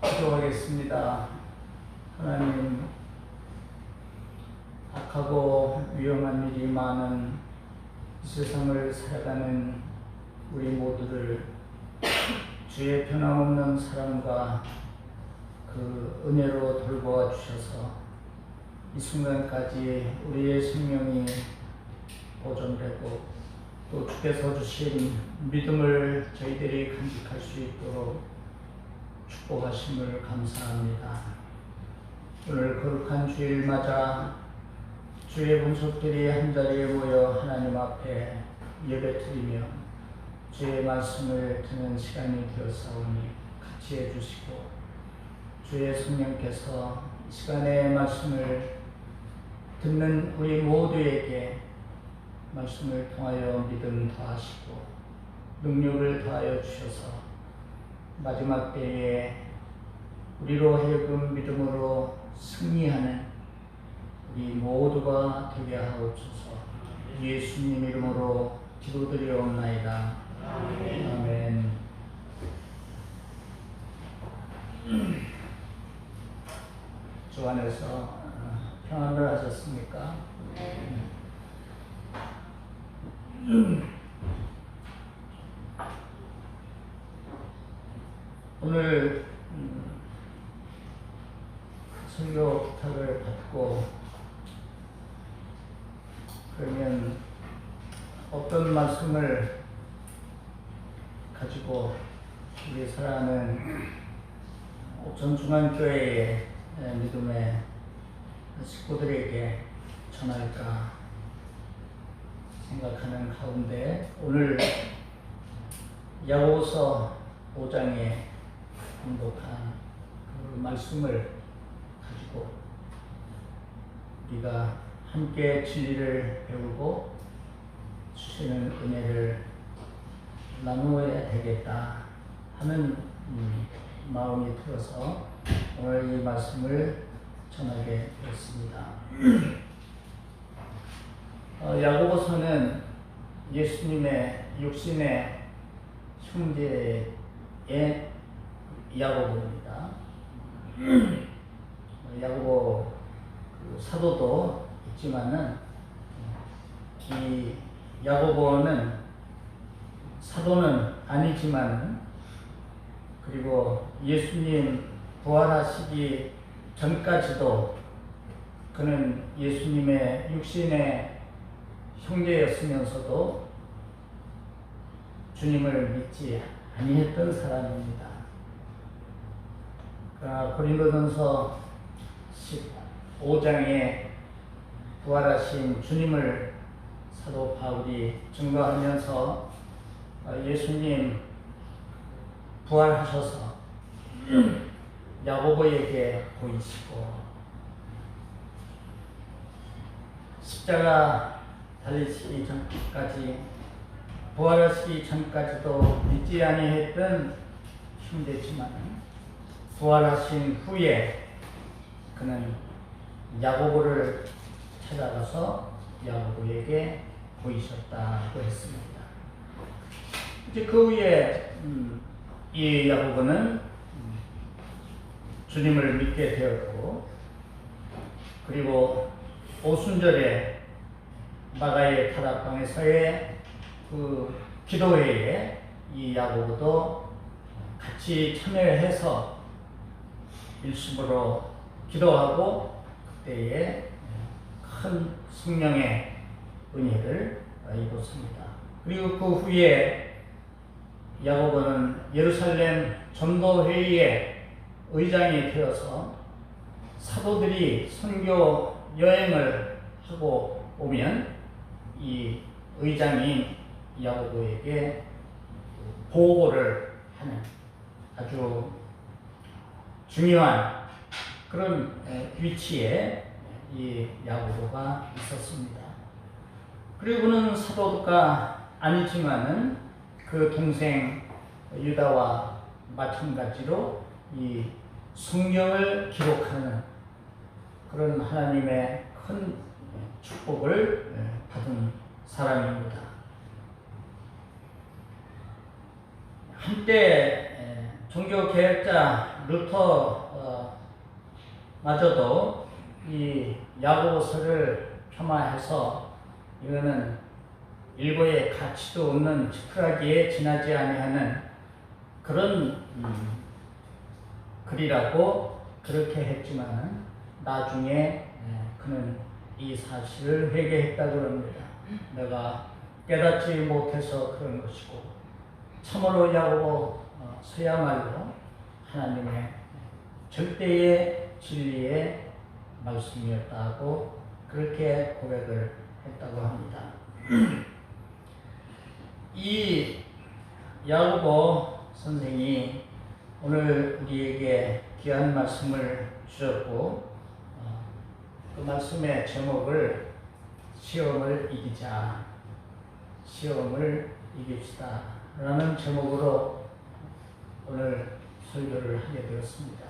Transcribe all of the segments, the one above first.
기도하겠습니다. 하나님, 악하고 위험한 일이 많은 이 세상을 살아가는 우리 모두를 주의 변함없는 사랑과 그 은혜로 돌보아 주셔서 이 순간까지 우리의 생명이 보존되고 또 주께서 주신 믿음을 저희들이 간직할 수 있도록 축복하심을 감사합니다. 오늘 거룩한 주일 맞아 주의 본속들이 한자리에 모여 하나님 앞에 예배드리며 주의 말씀을 듣는 시간이 되었사오니 같이 해주시고 주의 성령께서 이 시간의 말씀을 듣는 우리 모두에게 말씀을 통하여 믿음 더하시고 능력을 더하여 주셔서 마지막 때에 우리로 하여금 믿음으로 승리하는 우리 모두가 되게 하옵소서. 예수님 이름으로 기도드리옵나이다. 아멘. 주 안에서 평안을 하셨습니까? 오늘 설교 부탁을 받고 그러면 어떤 말씀을 가지고 우리 사랑하는 옥천중앙교회의 믿음의 식구들에게 전할까 생각하는 가운데 오늘 야고보서 5장에 공독한 그 말씀을 가지고 우리가 함께 진리를 배우고 주시는 은혜를 나누어야 되겠다 하는 마음이 들어서 오늘 이 말씀을 전하게 되었습니다. 야고보서는 예수님의 육신의 형제의 야고보입니다. 야고보 사도도 있지만은 이 야고보는 사도는 아니지만 그리고 예수님 부활하시기 전까지도 그는 예수님의 육신의 형제였으면서도 주님을 믿지 아니했던 사람입니다. 그러나 고린도전서 15장에 부활하신 주님을 사도 바울이 증거하면서 예수님 부활하셔서 야고보에게 보이시고 십자가 달리시기 전까지 부활하시기 전까지도 믿지 아니했던 형제지만 부활하신 후에 그는 야고보를 찾아가서 야고보에게 보이셨다고 했습니다. 이제 그 후에 이 야고보는 주님을 믿게 되었고 그리고 오순절에 마가의 다락방에서의 그 기도회에 이 야고보도 같이 참여해서 일심으로 기도하고 그때에 큰 성령의 은혜를 입었습니다. 그리고 그 후에 야고보는 예루살렘 전도회의의 의장이 되어서 사도들이 선교 여행을 하고 오면 이 의장이 야고보에게 보고를 하는 아주 중요한 그런 위치에 이 야고보가 있었습니다. 그리고는 사도가 아니지만은 그 동생 유다와 마찬가지로 이 성경을 기록하는 그런 하나님의 큰 축복을 받은 사람입니다. 한때 종교개혁자 마저도 이 야고보서를 폄하해서 이거는 일고의 가치도 없는 찌푸라기에 지나지 아니하는 그런 글이라고 그렇게 했지만 나중에 그는 이 사실을 회개했다고 합니다. 내가 깨닫지 못해서 그런 것이고 참으로 야고보 서야말로 하나님의 절대의 진리의 말씀이었다고 그렇게 고백을 했다고 합니다. 이 야고보 선생이 오늘 우리에게 귀한 말씀을 주셨고 그 말씀의 제목을 시험을 이기자, 시험을 이깁시다 라는 제목으로 오늘 설교를 하게 되었습니다.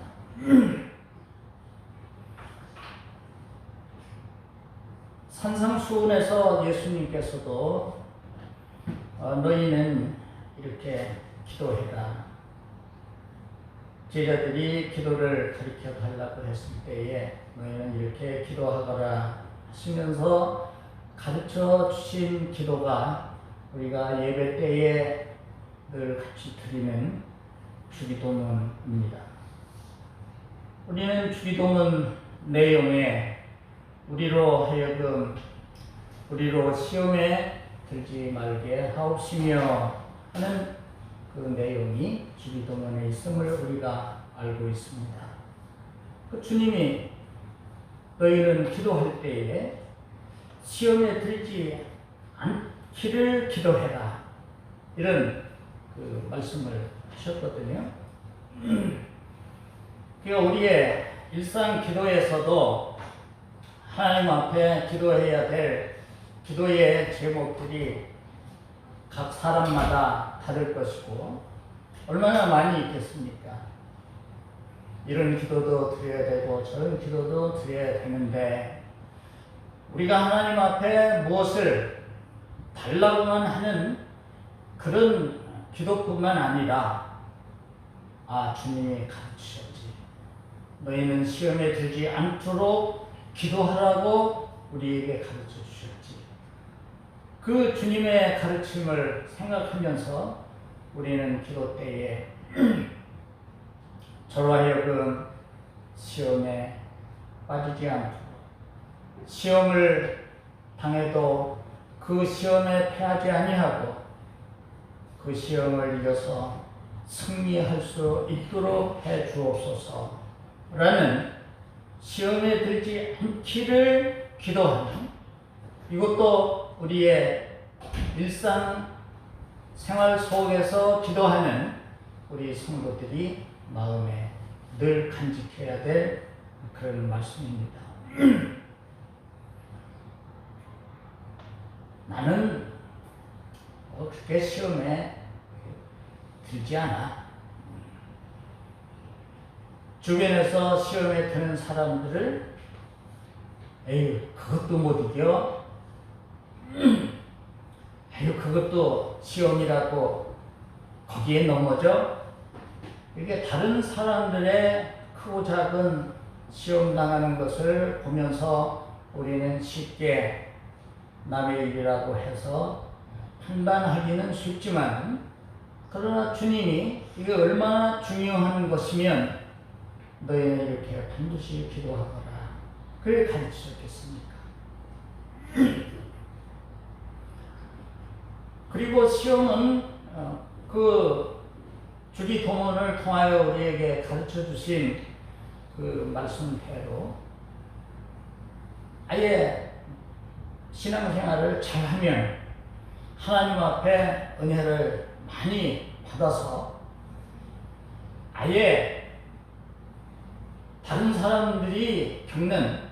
산상수훈에서 예수님께서도 너희는 이렇게 기도해라. 제자들이 기도를 가르쳐 달라고 했을 때에 너희는 이렇게 기도하거라 하시면서 가르쳐 주신 기도가 우리가 예배 때에 늘 같이 드리는 주기도문입니다. 우리는 주기도문 내용에 우리로 하여금 우리로 시험에 들지 말게 하옵시며 하는 그 내용이 주기도문에 있음을 우리가 알고 있습니다. 그 주님이 너희는 기도할 때에 시험에 들지 않기를 기도해라 이런 그 말씀을 하셨거든요. 그러니까 우리의 일상 기도에서도 하나님 앞에 기도해야 될 기도의 제목들이 각 사람마다 다를 것이고 얼마나 많이 있겠습니까? 이런 기도도 드려야 되고 저런 기도도 드려야 되는데 우리가 하나님 앞에 무엇을 달라고만 하는 그런 기도뿐만 아니라 주님이 가르치셨지. 너희는 시험에 들지 않도록 기도하라고 우리에게 가르쳐 주셨지. 그 주님의 가르침을 생각하면서 우리는 기도 때에 저로 하여금 시험에 빠지지 않도록 시험을 당해도 그 시험에 패하지 아니하고 그 시험을 이겨서 승리할 수 있도록 해 주옵소서 라는 시험에 들지 않기를 기도하는 이것도 우리의 일상 생활 속에서 기도하는 우리 성도들이 마음에 늘 간직해야 될 그런 말씀입니다. 나는 그렇게 시험에 들지 않아. 주변에서 시험에 드는 사람들을 에휴 그것도 못 이겨. 에휴 그것도 시험이라고 거기에 넘어져. 이게 다른 사람들의 크고 작은 시험 당하는 것을 보면서 우리는 쉽게 남의 일이라고 해서 판단하기는 쉽지만 그러나 주님이 이게 얼마나 중요한 것이면 너희는 이렇게 반드시 기도하거라 그래 가르치셨겠습니까? 그리고 시험은 그 주기도문을 통하여 우리에게 가르쳐 주신 그 말씀대로 아예 신앙생활을 잘하면 하나님 앞에 은혜를 많이 받아서 아예 다른 사람들이 겪는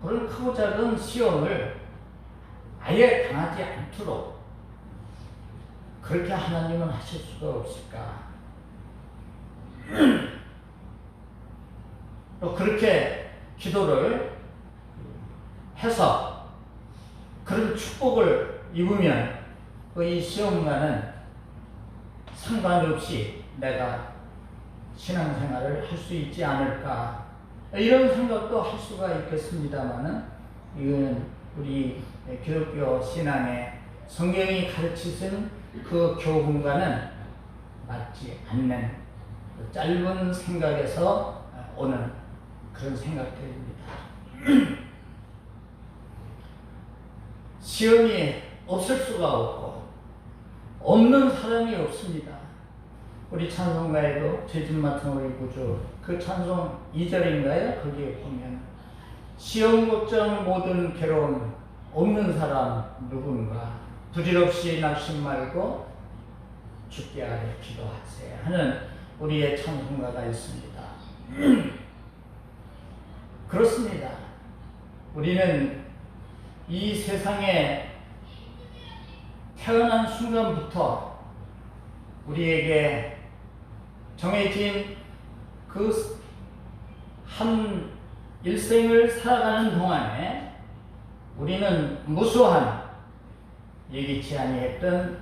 그런 크고 작은 시험을 아예 당하지 않도록 그렇게 하나님은 하실 수가 없을까? 또 그렇게 기도를 해서 그런 축복을 입으면 이 시험과는 상관없이 내가 신앙생활을 할 수 있지 않을까, 이런 생각도 할 수가 있겠습니다만은, 이거는 우리 기독교 신앙의 성경이 가르치신 그 교훈과는 맞지 않는 짧은 생각에서 오는 그런 생각들입니다. 시험이 없을 수가 없고 없는 사람이 없습니다. 우리 찬송가에도 죄짓 맡은 우리 구주, 그 찬송 2절인가요? 거기에 보면 시험 걱정 모든 괴로움 없는 사람 누군가, 부질없이 낙심 말고 주께 아뢰 기도하세요 하는 우리의 찬송가가 있습니다. 그렇습니다. 우리는 이 세상에 태어난 순간부터 우리에게 정해진 그 한 일생을 살아가는 동안에 우리는 무수한 예기치 아니했던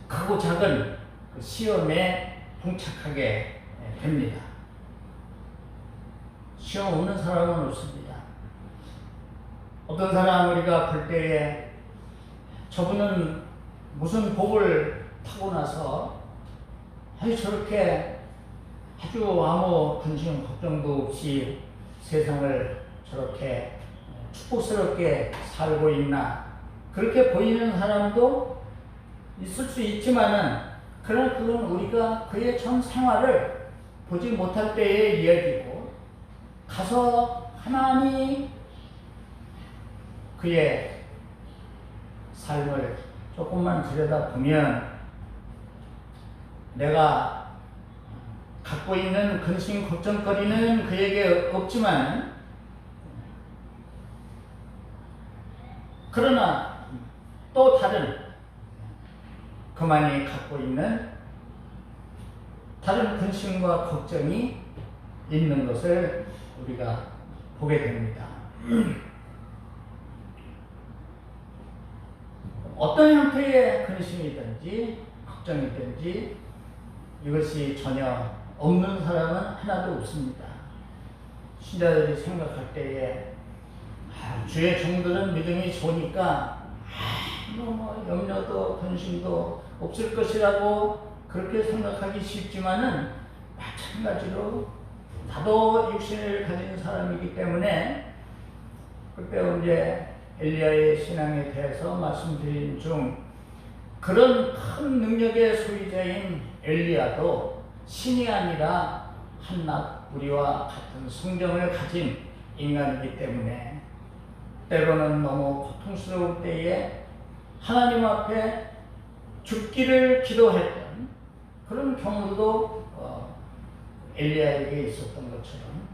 크고 작은 그 시험에 봉착하게 됩니다. 시험 없는 사람은 없습니다. 어떤 사람 우리가 볼 때에 저분은 무슨 복을 타고나서 저렇게 아주 아무 근심 걱정도 없이 세상을 저렇게 축복스럽게 살고 있나, 그렇게 보이는 사람도 있을 수 있지만은, 그러나 그건 우리가 그의 전 생활을 보지 못할 때의 이야기고, 가서 하나님이 그의 삶을 조금만 들여다보면 내가 갖고 있는 근심 걱정거리는 그에게 없지만, 그러나 또 다른 그만이 갖고 있는 다른 근심과 걱정이 있는 것을 우리가 보게 됩니다. 어떤 형태의 근심이든지 걱정이든지 이것이 전혀 없는 사람은 하나도 없습니다. 신자들이 생각할 때에 주의 종들은 믿음이 좋으니까 뭐 염려도 근심도 없을 것이라고 그렇게 생각하기 쉽지만은, 마찬가지로 나도 육신을 가진 사람이기 때문에, 그때 언제 엘리야의 신앙에 대해서 말씀드린 중 그런 큰 능력의 소유자인 엘리야도 신이 아니라 한낱 우리와 같은 성정을 가진 인간이기 때문에 때로는 너무 고통스러울 때에 하나님 앞에 죽기를 기도했던 그런 경우도 엘리야에게 있었던 것처럼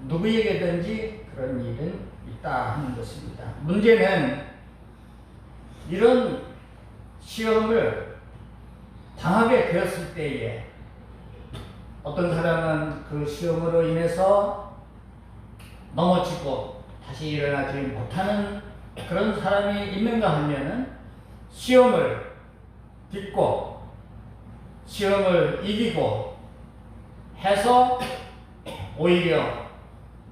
누구에게든지 그런 일은 있다 하는 것입니다. 문제는 이런 시험을 당하게 되었을 때에 어떤 사람은 그 시험으로 인해서 넘어지고 다시 일어나지 못하는 그런 사람이 있는가 하면은, 시험을 딛고 시험을 이기고 해서 오히려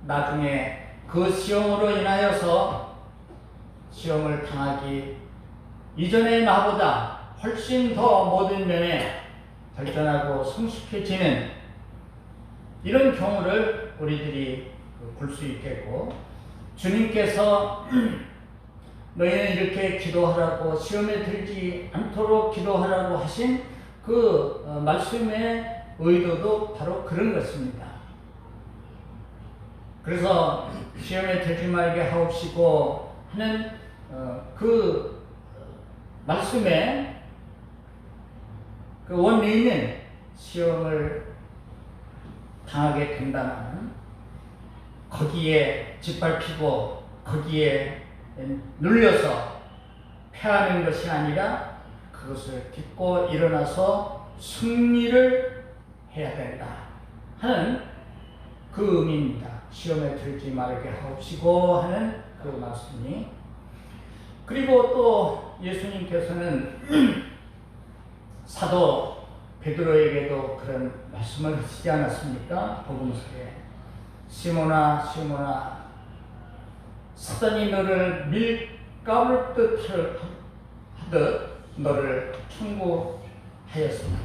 나중에 그 시험으로 인하여서 시험을 당하기 이전의 나보다 훨씬 더 모든 면에 발전하고 성숙해지는 이런 경우를 우리들이 볼 수 있겠고, 주님께서 너희는 이렇게 기도하라고, 시험에 들지 않도록 기도하라고 하신 그 말씀의 의도도 바로 그런 것입니다. 그래서 시험에 들지 말게 하옵시고 하는 그 말씀의 그 원리는, 시험을 당하게 된다면 거기에 짓밟히고 거기에 눌려서 패하는 것이 아니라 그것을 딛고 일어나서 승리를 해야 된다 하는 그 의미입니다. 시험에 들지 말게 하옵시고 하는 그 말씀이. 그리고 또 예수님께서는 사도 베드로에게도 그런 말씀을 하시지 않았습니까? 복음서에 시몬아 시몬아 사단이 너를 밀가루 듯 하듯 너를 청구하였으나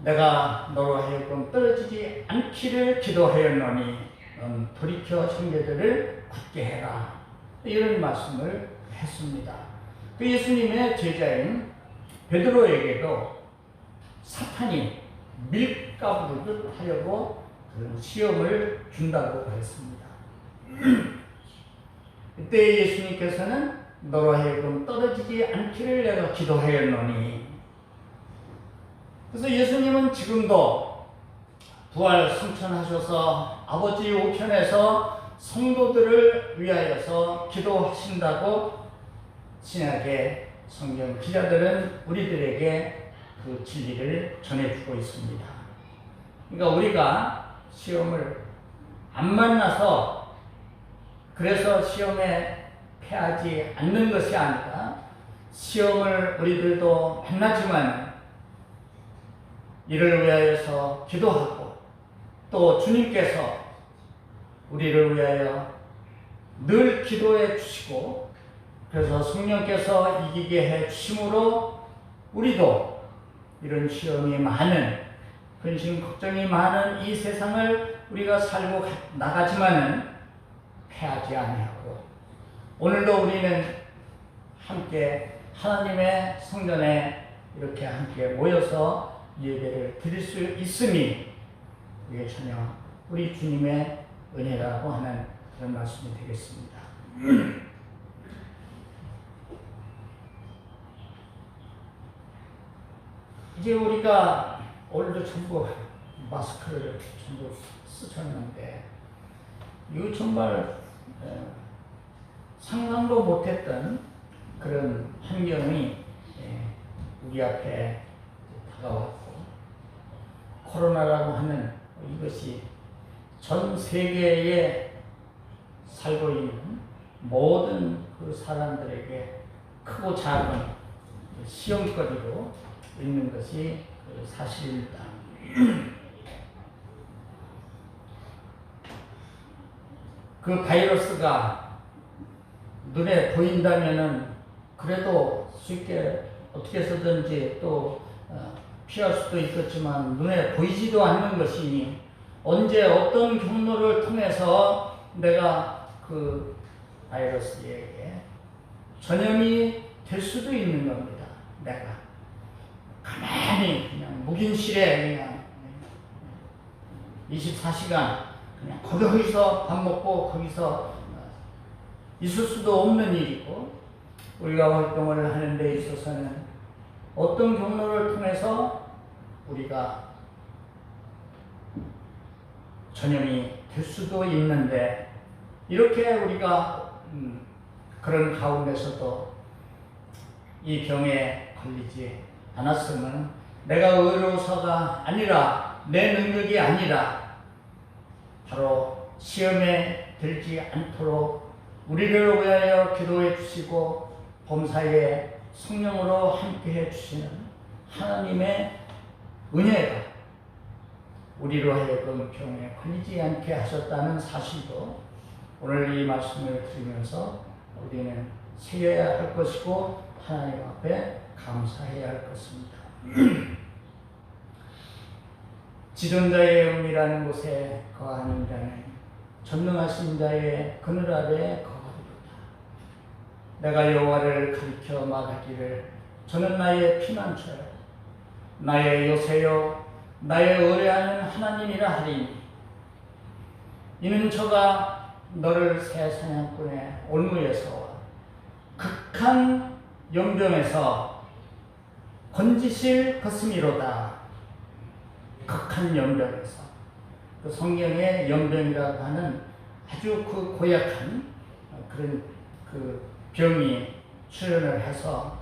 내가 너로 하여금 떨어지지 않기를 기도하였노니 넌 돌이켜 형제들을 굳게 해라. 이런 말씀을 했습니다. 그 예수님의 제자인 베드로에게도 사탄이 밀가부르듯 하려고 그런 시험을 준다고 했습니다. 그때 예수님께서는 너로 하여금 떨어지지 않기를 내가 기도하였노니, 그래서 예수님은 지금도 부활 승천하셔서 아버지 우편에서 성도들을 위하여서 기도하신다고 신약의 성경 기자들은 우리들에게 그 진리를 전해주고 있습니다. 그러니까 우리가 시험을 안 만나서 그래서 시험에 패하지 않는 것이 아니라 시험을 우리들도 만나지만 이를 위하여서 기도하고 또 주님께서 우리를 위하여 늘 기도해 주시고 그래서 성령께서 이기게 해 주심으로 우리도 이런 시험이 많은 근심 걱정이 많은 이 세상을 우리가 살고 나가지만은 패하지 아니하고 오늘도 우리는 함께 하나님의 성전에 이렇게 함께 모여서 예배를 드릴 수 있음이 이게 전혀 우리 주님의 은혜라고 하는 그런 말씀이 되겠습니다. 이제 우리가 오늘도 전부 마스크를 전부 쓰셨는데 이거 정말 상상도 못했던 그런 환경이 우리 앞에 다가왔고 코로나라고 하는 이것이 전 세계에 살고 있는 모든 그 사람들에게 크고 작은 시험거리로 있는 것이 사실입니다. 그 바이러스가 눈에 보인다면은 그래도 쉽게 어떻게 해서든지 또 피할 수도 있겠지만 눈에 보이지도 않는 것이니 언제 어떤 경로를 통해서 내가 그 바이러스에게 전염이 될 수도 있는 겁니다. 내가 가만히 그냥 묵인실에 그냥 24시간 그냥 거기서 밥 먹고 거기서 있을 수도 없는 일이고 우리가 활동을 하는 데 있어서는 어떤 경로를 통해서 우리가 전염이 될 수도 있는데 이렇게 우리가 그런 가운데서도 이 병에 걸리지 않았으면 내가 의로서가 아니라 내 능력이 아니라 바로 시험에 들지 않도록 우리를 위하여 기도해 주시고 범사에 성령으로 함께해 주시는 하나님의 은혜가 우리로 하여금 병에 걸리지 않게 하셨다는 사실도 오늘 이 말씀을 들으면서 우리는 새겨야 할 것이고 하나님 앞에 감사해야 할 것입니다. 지존자의 영이라는 곳에 거하는 자는 전능하신 자의 그늘 아래 거하리로다. 내가 여호와를 가리켜 말하기를 저는 나의 피난처요 나의 요새요 나의 의뢰하는 하나님이라 하리니 이는 저가 너를 새 사냥꾼의 올무에서와 극한 연병에서 건지실 것이미로다. 극한 연병에서 그 성경의 연병이라고 하는 아주 그 고약한 그런 그 병이 출현을 해서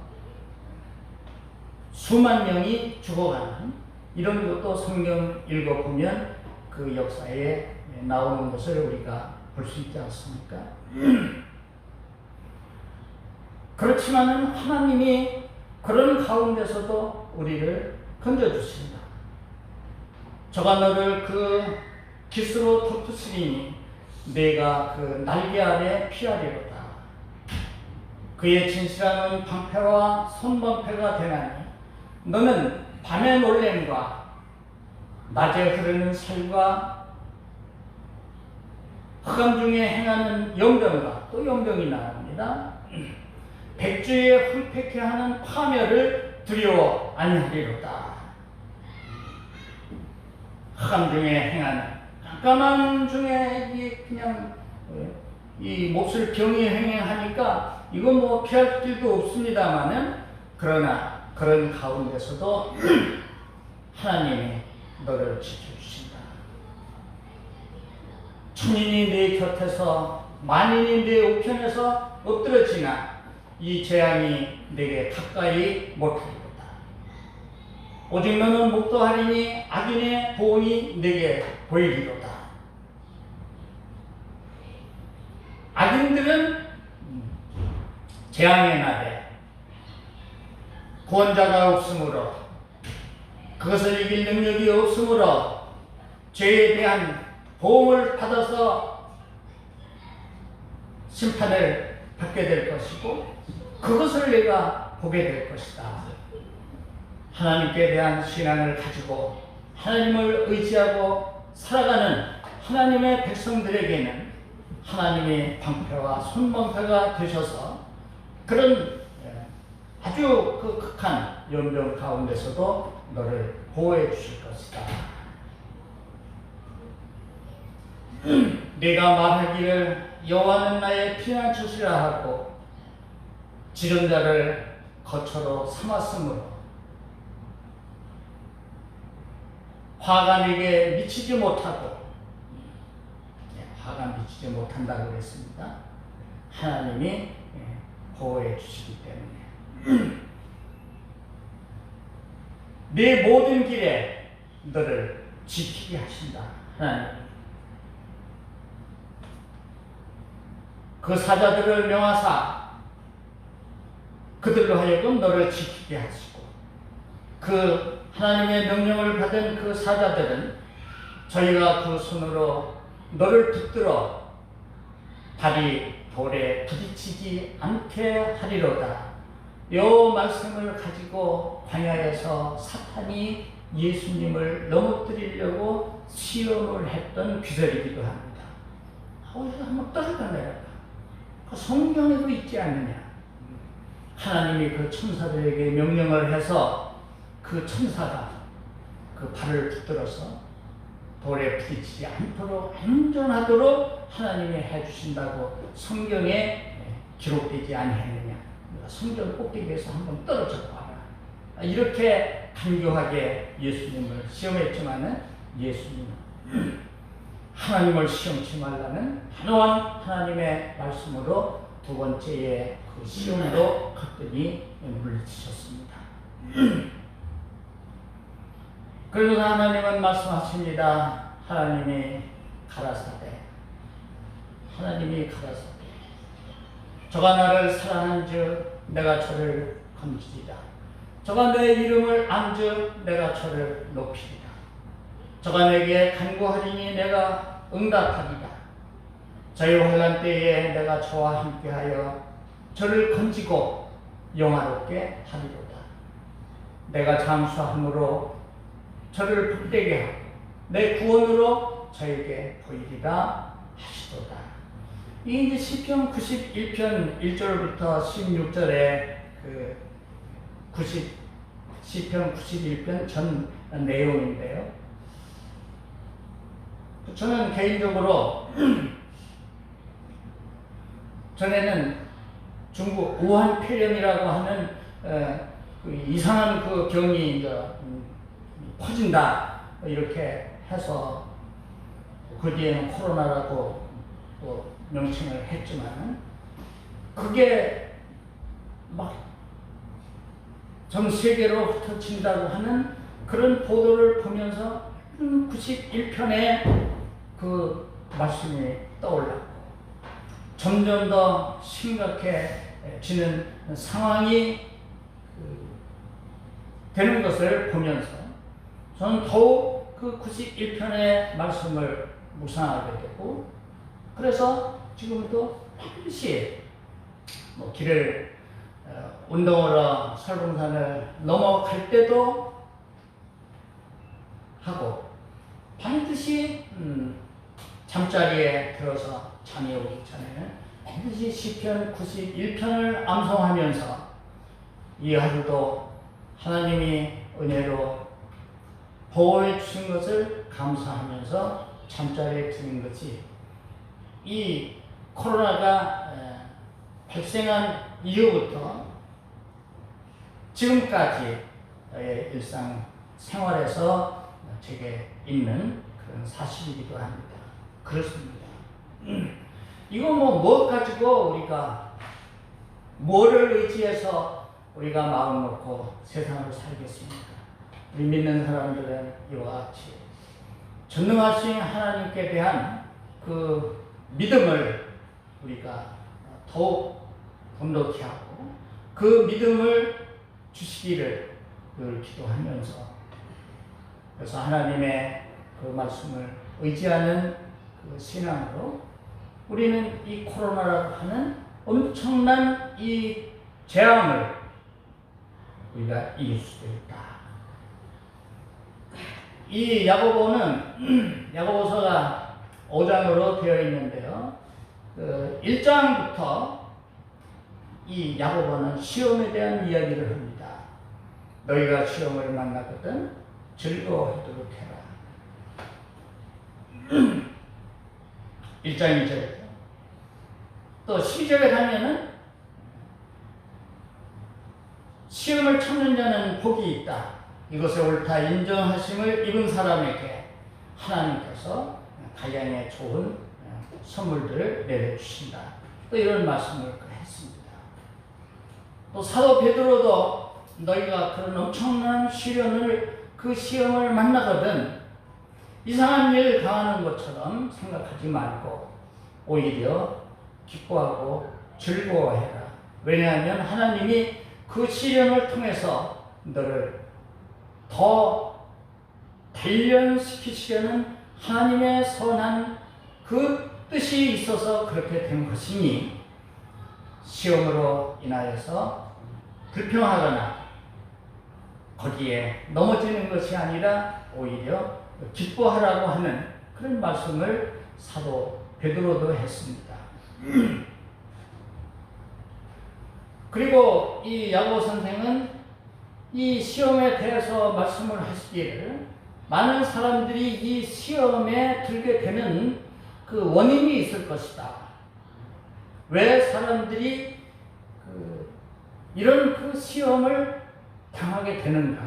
수만 명이 죽어가는 이런 것도 성경 읽어보면 그 역사에 나오는 것을 우리가 볼 수 있지 않습니까? 그렇지만은 하나님이 그런 가운데서도 우리를 건져주신다. 저가 너를 그 깃으로 덮으시리니 내가 그 날개 아래 피하리로다. 그의 진실함은 방패와 손방패가 되나니 너는 밤의 놀램과 낮에 흐르는 살과 흑암 중에 행하는 연병과 또 연병이 나옵니다. 백주에 훌패케 하는 파멸을 두려워 아니하리로다. 흑암 중에 행하는 깜깜한 중에 그냥 이 몹쓸 병이 행행하니까 이건 뭐 피할 길도 없습니다만은 그러나 그런 가운데서도 하나님이 너를 지켜주신다. 천인이 내 곁에서 만인이 내 우편에서 엎드러지나 이 재앙이 내게 가까이 못하리로다. 오직 너는 목도하리니 악인의 보응이 내게 보이리로다. 악인들은 재앙의 날에 구원자가 없으므로 그것을 이길 능력이 없으므로 죄에 대한 보응을 받아서 심판을 받게 될 것이고 그것을 내가 보게 될 것이다. 하나님께 대한 신앙을 가지고 하나님을 의지하고 살아가는 하나님의 백성들에게는 하나님의 방패와 손방패가 되셔서 그런 아주 그 극한 연병 가운데서도 너를 보호해 주실 것이다. 내가 말하기를 여호와는 나의 피난처시라 하고 지른 자를 거처로 삼았으므로 화가 내게 미치지 못하고 화가 미치지 못한다고 그랬습니다. 하나님이 보호해 주시기 때문에 내 모든 길에 너를 지키게 하신다. 하나님 그 사자들을 명하사 그들로 하여금 너를 지키게 하시고 그 하나님의 명령을 받은 그 사자들은 저희가 그 손으로 너를 붙들어 발이 돌에 부딪히지 않게 하리로다. 요 말씀을 가지고 광야에서 사탄이 예수님을 넘어뜨리려고 시험을 했던 귀절이기도 합니다. 어디서 한번 떨어져 내려가. 그 성경에도 있지 않느냐. 하나님이 그 천사들에게 명령을 해서 그 천사가 그 발을 붙들어서 돌에 부딪히지 않도록 안전하도록 하나님이 해주신다고 성경에 기록되지 아니했느냐. 성경 꼭대기에서 한번 떨어져 봐라. 이렇게 간교하게 예수님을 시험했지만은 예수님은 하나님을 시험치 말라는 단호한 하나님의 말씀으로 두 번째의 그 시험으로 갔더니 물리치셨습니다. 그러면서 하나님은 말씀하십니다. 하나님이 가라사대 저가 나를 사랑한즉 내가 저를 건지리라. 저가 내 이름을 안즉 내가 저를 높이리라. 저가 내게 간구하리니 내가 응답하리라. 저희 환난 때에 내가 저와 함께하여 저를 건지고 영화롭게 하리로다. 내가 장수함으로 저를 복되게 하고 내 구원으로 저에게 보이리라 하시도다. 이 이제 시편 91편 1절부터 16절의 시편 91편 전 내용인데요. 저는 개인적으로 전에는 중국 우한 폐렴이라고 하는 이상한 그 병이 이제 퍼진다 이렇게 해서 그 뒤에는 코로나라고 또 명칭을 했지만 그게 막 전 세계로 흩어진다고 하는 그런 보도를 보면서 91편의 그 말씀이 떠올랐고 점점 더 심각해지는 상황이 되는 것을 보면서 저는 더욱 그 91편의 말씀을 묵상하게 되고, 그래서 지금도 반드시 길을 운동하러 설봉산을 넘어갈 때도 하고, 반드시 잠자리에 들어서 잠이 오기 전에 반드시 시편 91편을 암송하면서 이 하루도 하나님이 은혜로 보호해 주신 것을 감사하면서 잠자리에 드는 것이, 이 코로나가 발생한 이후부터 지금까지의 일상 생활에서 제게 있는 그런 사실이기도 합니다. 그렇습니다. 이거 뭐 가지고 우리가 뭐를 의지해서 우리가 마음 놓고 세상을 살겠습니까? 우리 믿는 사람들은 이와 같이 전능하신 하나님께 대한 그 믿음을 우리가 더욱 돈독히 하고, 그 믿음을 주시기를 늘 기도하면서, 그래서 하나님의 그 말씀을 의지하는 그 신앙으로 우리는 이 코로나라고 하는 엄청난 이 재앙을 우리가 이길 수도 있다. 이 야고보서가 5장으로 되어 있는데요. 1장부터 이 야고보는 시험에 대한 이야기를 합니다. 너희가 시험을 만나거든 즐거워하도록 해라. 1장 2절에 또 12절에 가면은 시험을 참는 자는 복이 있다. 이것에 옳다 인정하심을 입은 사람에게 하나님께서 가장의 좋은 선물들을 내려주신다. 또 이런 말씀을 했습니다. 또 사도 베드로도 너희가 그런 엄청난 시련을, 그 시험을 만나거든 이상한 일 당하는 것처럼 생각하지 말고 오히려 기뻐하고 즐거워해라. 왜냐하면 하나님이 그 시련을 통해서 너를 더 단련시키시려는 하나님의 선한 그 뜻이 있어서 그렇게 된 것이니, 시험으로 인하여서 불평하거나 거기에 넘어지는 것이 아니라 오히려 기뻐하라고 하는 그런 말씀을 사도 베드로도 했습니다. 그리고 이 야고보 선생은 이 시험에 대해서 말씀을 하시기를, 많은 사람들이 이 시험에 들게 되는 그 원인이 있을 것이다. 왜 사람들이 이런 그 시험을 당하게 되는가?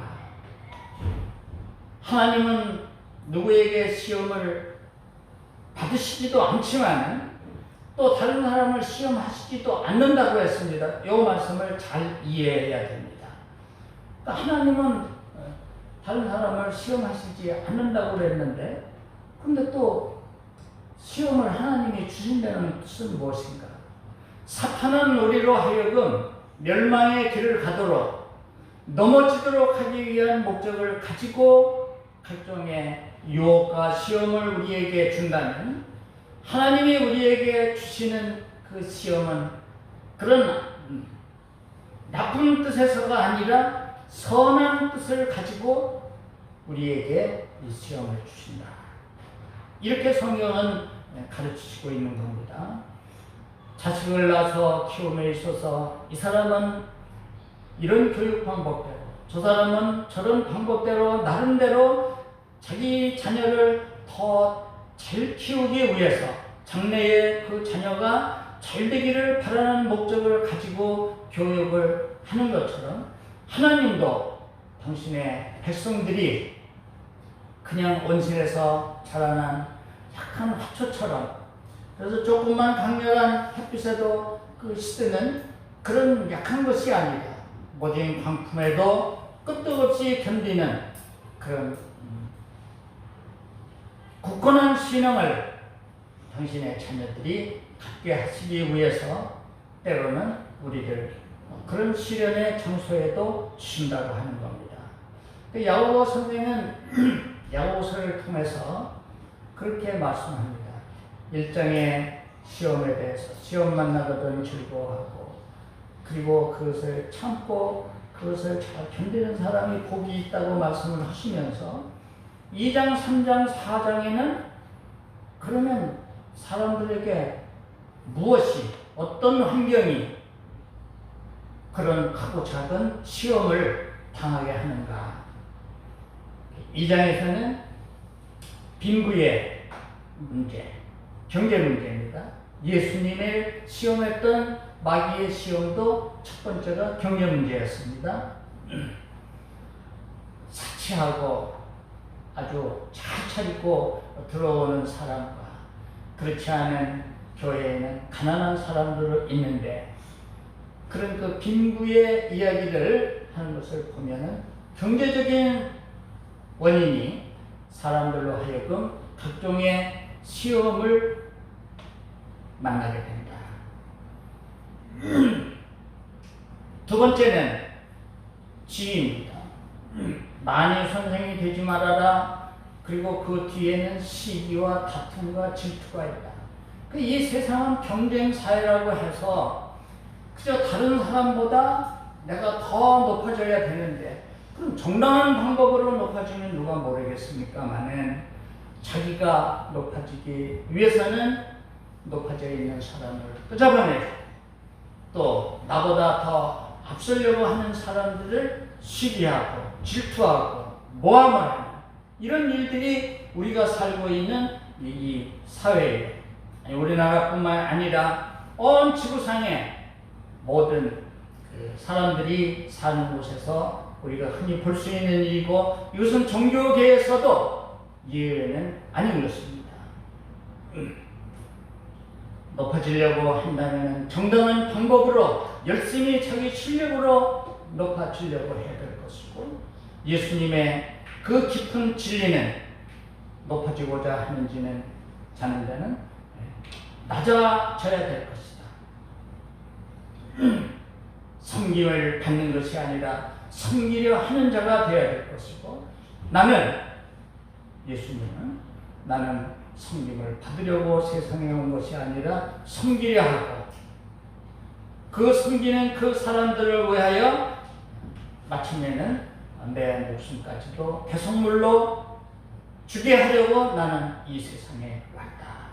하나님은 누구에게 시험을 받으시지도 않지만 또 다른 사람을 시험하시지도 않는다고 했습니다. 이 말씀을 잘 이해해야 됩니다. 그러니까 하나님은 다른 사람을 시험하시지 않는다고 그랬는데, 근데 또 시험을 하나님이 주신다는 뜻은 무엇인가? 사탄은 우리로 하여금 멸망의 길을 가도록, 넘어지도록 하기 위한 목적을 가지고 각종의 유혹과 시험을 우리에게 준다면, 하나님이 우리에게 주시는 그 시험은 그런 나쁜 뜻에서가 아니라 선한 뜻을 가지고 우리에게 이 시험을 주신다. 이렇게 성경은 가르치시고 있는 겁니다. 자식을 낳아서 키움에 있어서 이 사람은 이런 교육 방법대로, 저 사람은 저런 방법대로 나름대로 자기 자녀를 더 잘 키우기 위해서, 장래에 그 자녀가 잘 되기를 바라는 목적을 가지고 교육을 하는 것처럼, 하나님도 당신의 백성들이 그냥 온실에서 자라난 약한 화초처럼, 그래서 조금만 강렬한 햇빛에도 그 시드는 그런 약한 것이 아니라 모든 광풍에도 끄떡없이 견디는 그런 굳건한 신앙을 당신의 자녀들이 갖게 하시기 위해서 때로는 우리를 그런 시련의 장소에도 주신다고 하는 겁니다. 그 야고보 선생은 야고보서를 통해서 그렇게 말씀합니다. 일장의 시험에 대해서 시험 만나거든 즐거워하고 그리고 그것을 참고 그것을 잘 견디는 사람이 복이 있다고 말씀을 하시면서 2장, 3장, 4장에는 그러면 사람들에게 무엇이 어떤 환경이 그런 크고 작은 시험을 당하게 하는가. 2장에서는 빈부의 문제, 경제 문제입니다. 예수님을 시험했던 마귀의 시험도 첫 번째가 경제 문제였습니다. 사치하고 아주 잘 차리고 들어오는 사람과 그렇지 않은 교회에는 가난한 사람들이 있는데 그런 그 빈부의 이야기를 하는 것을 보면은 경제적인 원인이 사람들로 하여금 각종의 시험을 만나게 된다. 두 번째는 지위입니다. 만일 선생이 되지 말아라. 그리고 그 뒤에는 시기와 다툼과 질투가 있다. 이 세상은 경쟁 사회라고 해서 그저 다른 사람보다 내가 더 높아져야 되는데 그럼 정당한 방법으로 높아지면 누가 모르겠습니까만은 자기가 높아지기 위해서는 높아져 있는 사람을 끄잡아내고 또 나보다 더 앞서려고 하는 사람들을 시기하고 질투하고 모함하는 이런 일들이 우리가 살고 있는 이 사회에 우리나라뿐만 아니라 온 지구상에 모든 사람들이 사는 곳에서 우리가 흔히 볼 수 있는 일이고 이것은 종교계에서도 예외는 아닌 것입니다. 높아지려고 한다면 정당한 방법으로 열심히 자기 실력으로 높아지려고 해야 될 것이고 예수님의 그 깊은 진리는 높아지고자 하는지는 자는 자는 낮아져야 될 것이다. 섬김을 받는 것이 아니라 섬기려 하는 자가 되어야 될 것이고 예수님은 나는 섬김을 받으려고 세상에 온 것이 아니라 섬기려 하고 그 섬기는 그 사람들을 위하여 마침내는 내 목숨까지도 배송물로 주게 하려고 나는 이 세상에 왔다.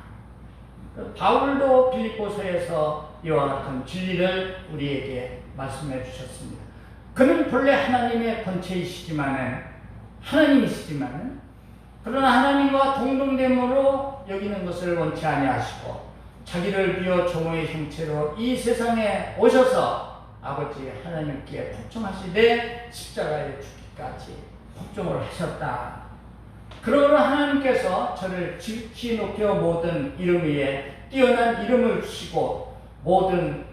바울도 빌립보서에서 이와 같은 진리를 우리에게 말씀해 주셨습니다. 그는 본래 하나님의 본체이시지만은 그러나 하나님과 동등됨으로 여기는 것을 원치 아니하시고 자기를 비워 종의 형체로 이 세상에 오셔서 아버지 하나님께 복종하시되 십자가에 죽기까지 복종을 하셨다. 그러므로 하나님께서 저를 지극히 높여 모든 이름 위에 뛰어난 이름을 주시고 모든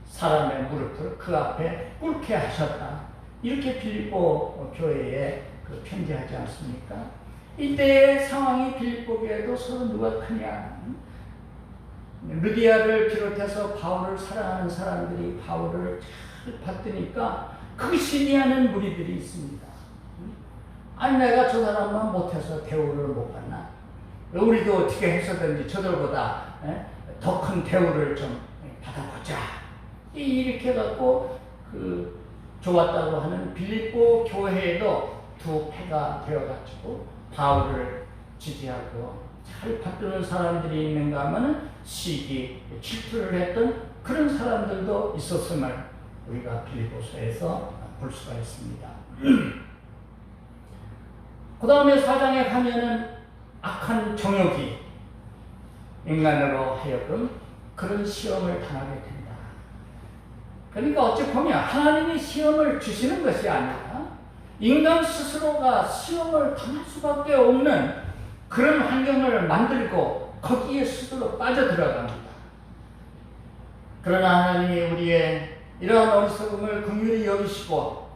사람의 무릎을 그 앞에 꿇게 하셨다. 이렇게 빌립보 교회에 편지하지 않습니까? 이때의 상황이 빌립보 교회도 서로 누가 크냐. 루디아를 비롯해서 바울을 사랑하는 사람들이 바울을 잘 받으니까 극심히하는 무리들이 있습니다. 아니 내가 저 사람만 못해서 대우를 못 받나? 우리도 어떻게 해서든지 저들보다 더 큰 대우를 좀 받아보자. 이렇게 갖고 좋았다고 하는 빌립보 교회에도 두 패가 되어가지고 바울을 지지하고 잘 받드는 사람들이 있는가 하면 시기, 질투를 했던 그런 사람들도 있었음을 우리가 빌립보서에서 볼 수가 있습니다. 그 다음에 4장에 가면은 악한 정욕이 인간으로 하여금 그런 시험을 당하게 된다. 그러니까 어찌 보면 하나님이 시험을 주시는 것이 아니라 인간 스스로가 시험을 당할 수밖에 없는 그런 환경을 만들고 거기에 스스로 빠져들어갑니다. 그러나 하나님이 우리의 이러한 어리석음을 긍휼히 여기시고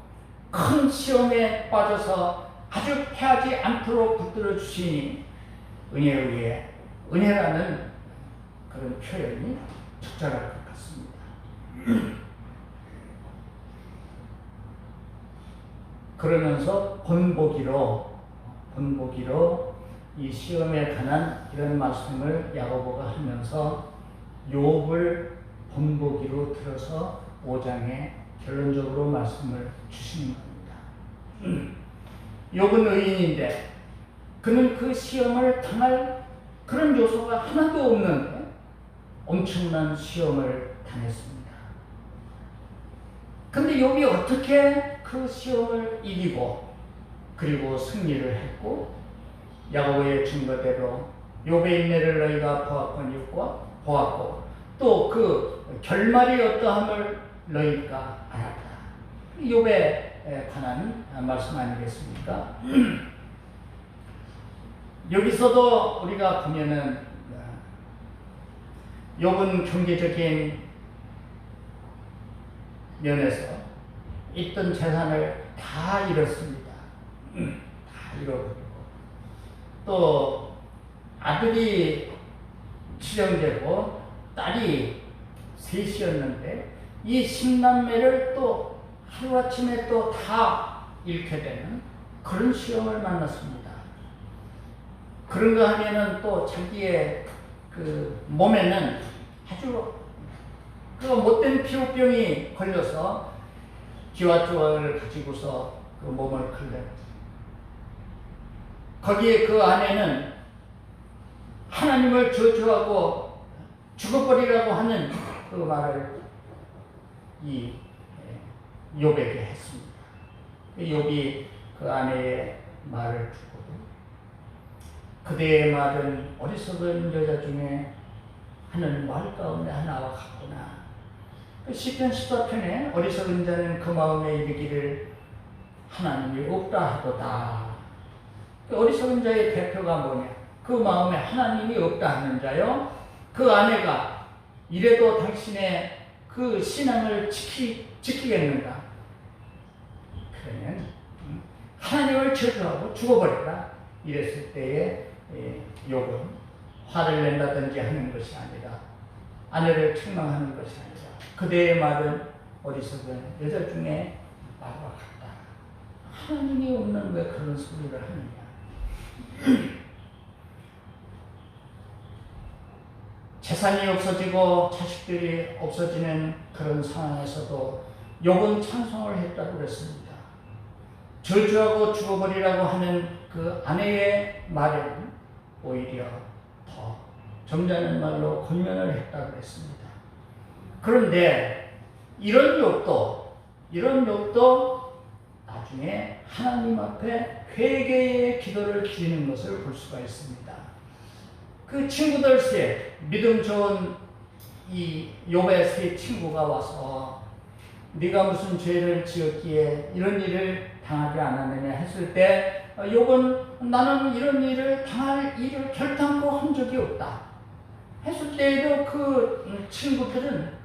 큰 시험에 빠져서 아주 패하지 않도록 붙들어 주시니 은혜 위에 은혜라는 그런 표현이 적절할 것 같습니다. 그러면서 본보기로 이 시험에 관한 이런 말씀을 야고보가 하면서 욥을 본보기로 들어서 5장에 결론적으로 말씀을 주시는 겁니다. 욥은 의인인데 그는 그 시험을 당할 그런 요소가 하나도 없는데 엄청난 시험을 당했습니다. 근데 욥이 어떻게 그 시험을 이기고 그리고 승리를 했고 야고보의 증거대로 욥의 인내를 너희가 보았고 또 그 결말이 어떠함을 너희가 알았다. 욥에 관한 말씀 아니겠습니까? 여기서도 우리가 보면은 욥은 경제적인 면에서 있던 재산을 다 잃었습니다. 다 잃어버리고 또 아들이 칠형제고 딸이 셋이었는데 이 10남매를 또 하루아침에 또 다 잃게 되는 그런 시험을 만났습니다. 그런가 하면은 또 자기의 그 몸에는 아주 그 못된 피부병이 걸려서 기와조화를 가지고서 그 몸을 걸려. 거기에 그 안에는 하나님을 저주하고 죽어버리라고 하는 그 말을 이 욥에게 했습니다. 욥이 그 아내의 말을 듣고 그대의 말은 어리석은 여자 중에 하는 말 가운데 하나와 같구나. 시편 14편에 어리석은 자는 그 마음에 이르기를 하나님이 없다 하도다. 어리석은 자의 대표가 뭐냐? 그 마음에 하나님이 없다 하는 자요. 그 아내가 이래도 당신의 그 신앙을 지키겠는가? 그러면 하나님을 저주하고 죽어버리라. 이랬을 때에 욥은 화를 낸다든지 하는 것이 아니라 아내를 책망하는 것이 아니라 그대의 말은 어리석은 여자 중에 말과 같다. 하나님이 없는 왜 그런 소리를 하느냐. 재산이 없어지고 자식들이 없어지는 그런 상황에서도 욥은 찬송을 했다고 그랬습니다. 저주하고 죽어버리라고 하는 그 아내의 말에는 오히려 더 점잖은 말로 권면을 했다고 했습니다. 그런데 이런 욥도 나중에 하나님 앞에 회개의 기도를 드리는 것을 볼 수가 있습니다. 그 친구들 셋, 믿음 좋은 이 욥의 세 친구가 와서 네가 무슨 죄를 지었기에 이런 일을 당하지 않았느냐 했을 때 욥은 나는 이런 일을 당할 일을 결단코 한 적이 없다 했을 때에도 그 친구들은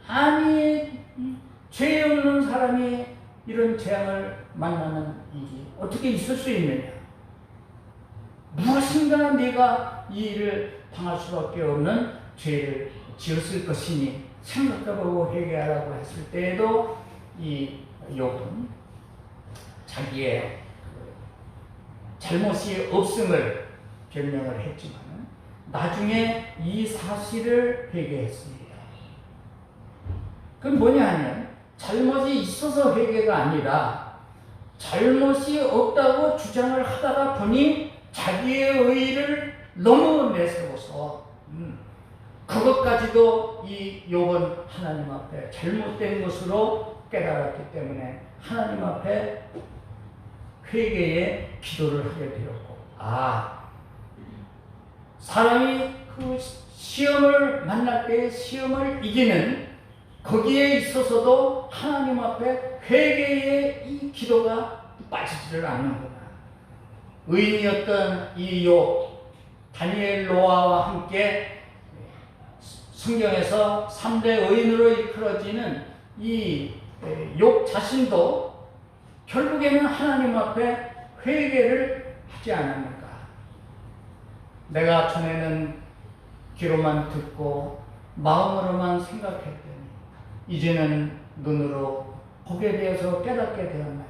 아니 죄 없는 사람이 이런 재앙을 만나는 일이 어떻게 있을 수 있느냐, 무엇인가 네가 이 일을 당할 수밖에 없는 죄를 지었을 것이니 생각해보고 회개하라고 했을 때에도 이 욥은 자기의 잘못이 없음을 변명을 했지만 나중에 이 사실을 회개했습니다. 그건 뭐냐 하면 잘못이 있어서 회개가 아니라 잘못이 없다고 주장을 하다가 보니 자기의 의의를 너무 내세워서 그것까지도 이 욥은 하나님 앞에 잘못된 것으로 깨달았기 때문에 하나님 앞에 회개의 기도를 하게 되었고, 사람이 그 시험을 만날 때 시험을 이기는 거기에 있어서도 하나님 앞에 회개의 이 기도가 빠지지를 않는구나. 의인이었던 이 욥, 다니엘, 노아와 함께 성경에서 3대 의인으로 이끌어지는 이 욥 자신도 결국에는 하나님 앞에 회개를 하지 않았는가. 내가 전에는 귀로만 듣고 마음으로만 생각했더니 이제는 눈으로 보게 되어서 깨닫게 되었나이다.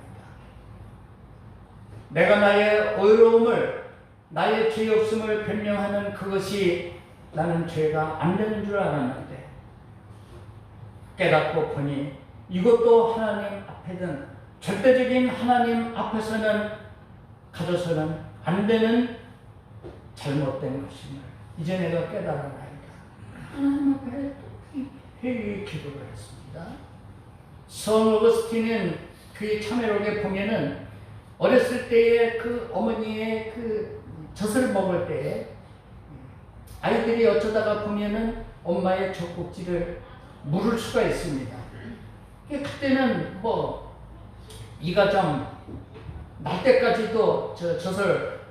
내가 나의 어려움을, 나의 죄 없음을 변명하는 그것이 나는 죄가 안 되는 줄 알았는데 깨닫고 보니 이것도 하나님 앞에는, 절대적인 하나님 앞에서는 가져서는 안 되는 잘못된 것임을 이제 내가 깨달아나이다. 하나님 앞에 회개의 기도를 했습니다. 성 어거스틴은 그의 참회록에 보면은 어렸을 때에 그 어머니의 그 젖을 먹을 때에 아이들이 어쩌다가 보면은 엄마의 젖꼭지를 물을 수가 있습니다. 그때는 뭐 이가 좀 날 때까지도 젖을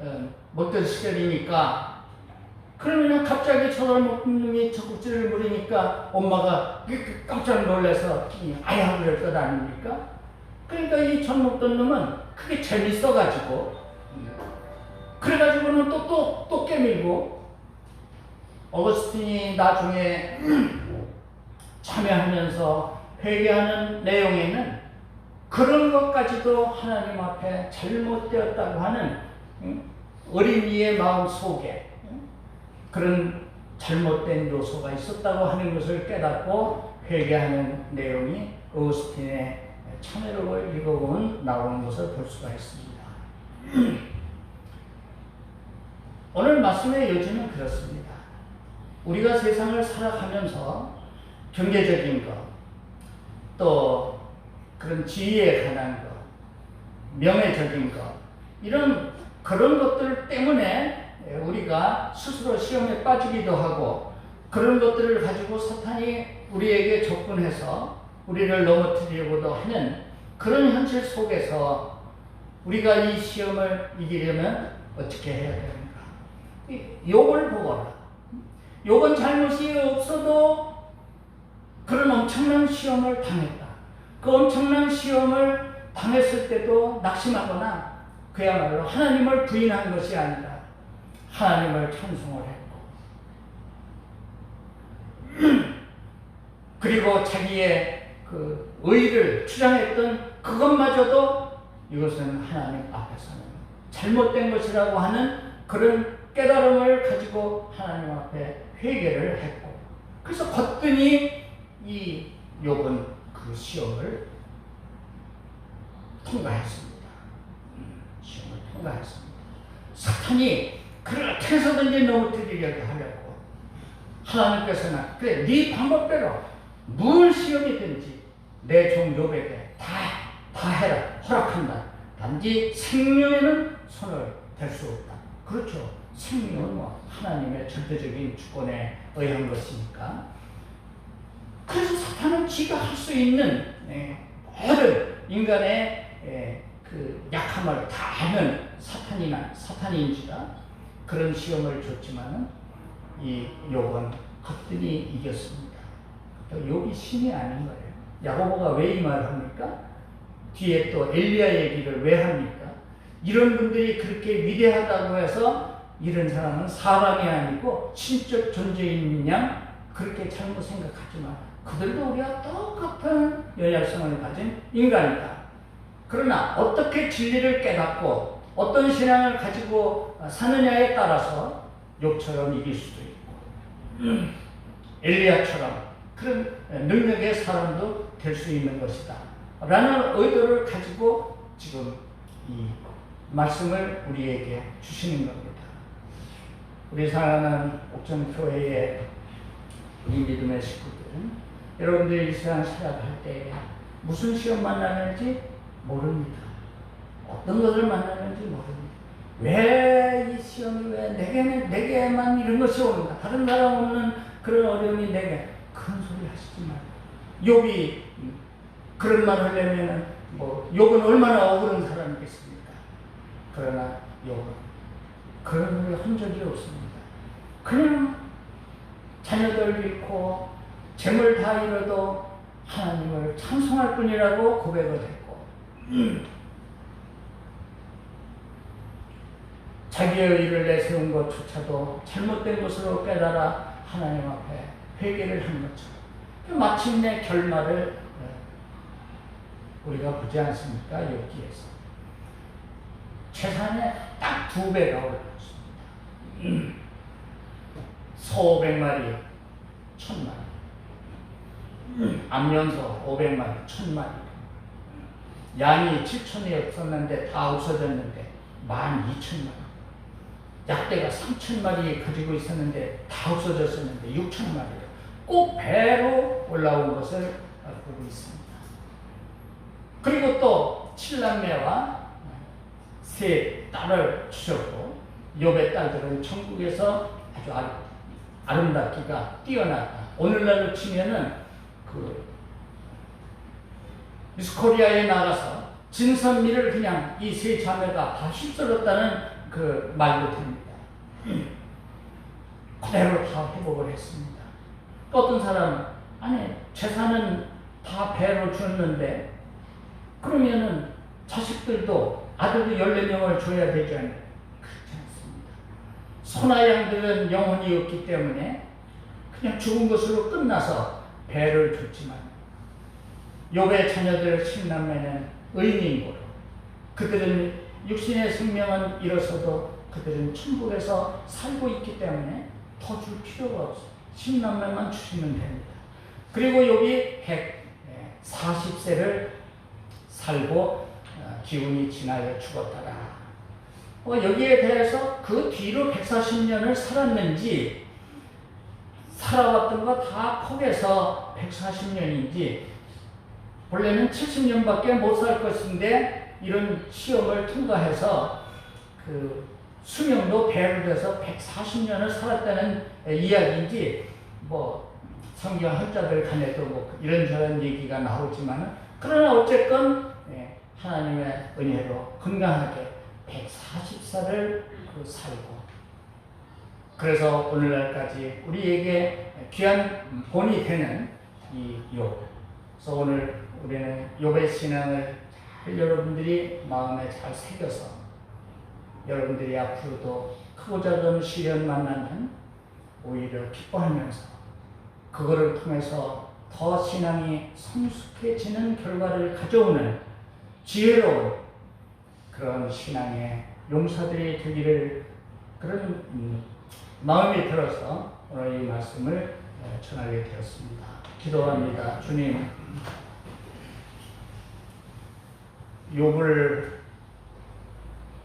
먹던 시절이니까, 그러면 갑자기 젖을 먹는 놈이 젖꼭지를 물으니까 엄마가 깜짝 놀라서 아야 그럴 것 아닙니까? 그러니까 이 젖 먹던 놈은 그게 재밌어가지고 그래가지고는 또 깨밀고, 어거스틴이 나중에 참여하면서 회개하는 내용에는 그런 것까지도 하나님 앞에 잘못되었다고 하는 어린이의 마음 속에 그런 잘못된 요소가 있었다고 하는 것을 깨닫고 회개하는 내용이 어거스틴의 참회록을 읽어보면 나오는 것을 볼 수가 있습니다. 오늘 말씀의 요지는 그렇습니다. 우리가 세상을 살아가면서 경제적인 것, 또 그런 지위에 관한 것, 명예적인 것, 그런 것들 때문에 우리가 스스로 시험에 빠지기도 하고, 그런 것들을 가지고 사탄이 우리에게 접근해서 우리를 넘어뜨리려고도 하는 그런 현실 속에서 우리가 이 시험을 이기려면 어떻게 해야 되는가? 욥을 보거라. 욥은 잘못이 없어도 그런 엄청난 시험을 당했다. 그 엄청난 시험을 당했을 때도 낙심하거나 그야말로 하나님을 부인한 것이 아니라 하나님을 찬송을 했고, 그리고 자기의 그 의의를 주장했던 그것마저도 이것은 하나님 앞에서는 잘못된 것이라고 하는 그런 깨달음을 가지고 하나님 앞에 회개를 했고, 그래서 거뜬히 이 욥은 그 시험을 통과했습니다. 시험을 통과했습니다. 사탄이 그렇게 해서든지 넘어뜨리려고 하려고, 하나님께서는 그래 네 방법대로 무슨 시험이든지 내 종 욥에게 다 해라 허락한다. 단지 생명에는 손을 댈 수 없다. 그렇죠. 생명은 뭐 하나님의 절대적인 주권에 의한 것이니까. 그래서 사탄은 지가 할 수 있는 모든 인간의 그 약함을 다 아는 사탄인지라 그런 시험을 줬지만은 이 욥은 거뜬히 이겼습니다. 욥이 신이 아닌 거예요. 야고보가 왜 이 말을 합니까? 뒤에 또 엘리야 얘기를 왜 합니까? 이런 분들이 그렇게 위대하다고 해서 이런 사람은 사람이 아니고 신적 존재인 양 그렇게 잘못 생각하지 마. 그들도 우리와 똑같은 연약성을 가진 인간이다. 그러나 어떻게 진리를 깨닫고 어떤 신앙을 가지고 사느냐에 따라서 욥처럼 이길 수도 있고 엘리야처럼 그런 능력의 사람도 될 수 있는 것이다 라는 의도를 가지고 지금 이 말씀을 우리에게 주시는 겁니다. 우리 사랑하는 옥천교회의 우리 믿음의 식구들은 여러분들이 이 세상 살아갈 때 무슨 시험 만나는지 모릅니다. 어떤 것을 만나는지 모릅니다. 왜 이 시험이 왜 내게만 이런 것이 오는가? 다른 사람 없는 그런 어려움이 내게. 그런 소리 하시지 말고. 욥이 그런 말 하려면 욥은 얼마나 억울한 사람이겠습니까? 그러나 욥은 그런 소리 한 적이 없습니다. 그냥 자녀들 잃고 재물 다 잃어도 하나님을 찬송할 뿐이라고 고백을 했고, 자기의 의를 내세운 것조차도 잘못된 것으로 깨달아 하나님 앞에 회개를 한 것처럼 마침내 결말을 우리가 보지 않습니까? 욥기에서 재산의 딱 2배가 올랐습니다. 소 500마리 1000마리, 암연소 500마리 1000마리, 양이 7,000이 없었는데 다 없어졌는데 12,000마리, 약대가 3,000마리 가지고 있었는데 다 없어졌었는데 6,000마리로 꼭 배로 올라온 것을 보고 있습니다. 그리고 또 7남매와 3딸을 주셨고, 욥의 딸들은 천국에서 아주 아름답기가 뛰어났다. 오늘날로 치면은 미스코리아에 나가서 진선미를 그냥 이 3자매가 다 휩쓸었다는 그 말도 됩니다. 그대로 다 회복을 했습니다. 또 어떤 사람, 아니 재산은 다 배로 줬는데 그러면은 자식들도 아들도 14명을 줘야 되지 않나요? 그렇지 않습니다. 소나 양들은 영혼이 없기 때문에 그냥 죽은 것으로 끝나서 배를 줬지만, 욥의 자녀들 10남매는 의인이고 그들은 육신의 생명은 잃어서도 그들은 천국에서 살고 있기 때문에 더 줄 필요가 없어요. 10남매만 주시면 됩니다. 그리고 욥이 140세를 살고 기운이 지나여 죽었더라. 여기에 대해서 그 뒤로 140년을 살았는지, 살아왔던 거 다 포개서 140년인지, 원래는 70년밖에 못 살 것인데 이런 시험을 통과해서 그 수명도 배로 돼서 140년을 살았다는 이야기인지, 뭐 성경 학자들 간에도 뭐 이런저런 얘기가 나오지만, 그러나 어쨌건 하나님의 은혜로 건강하게 140살을 살고, 그래서 오늘날까지 우리에게 귀한 본이 되는 이 욥. 그래서 오늘 우리는 욥의 신앙을 잘 여러분들이 마음에 잘 새겨서, 여러분들이 앞으로도 크고 작은 시련 만나면 오히려 기뻐하면서 그거를 통해서 더 신앙이 성숙해지는 결과를 가져오는 지혜로운 그런 신앙의 용사들이 되기를, 그런 마음이 들어서 오늘 이 말씀을 전하게 되었습니다. 기도합니다. 주님, 욥을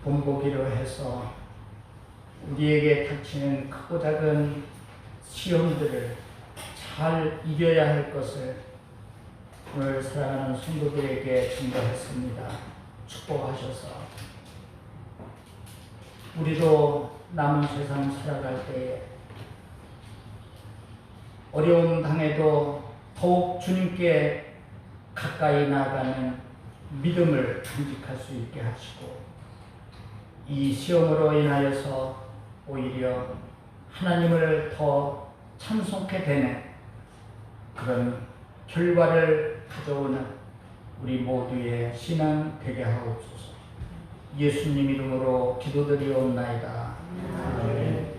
본보기로 해서 우리에게 닥치는 크고 작은 시험들을 잘 이겨야 할 것을 오늘 사랑하는 성도들에게 증거했습니다. 축복하셔서 우리도 남은 세상 살아갈 때에 어려움 당해도 더욱 주님께 가까이 나아가는 믿음을 간직할 수 있게 하시고, 이 시험으로 인하여서 오히려 하나님을 더 찬송케 되는 그런 결과를 가져오는 우리 모두의 신앙 되게 하옵소서. 예수님 이름으로 기도드리옵나이다. 아멘.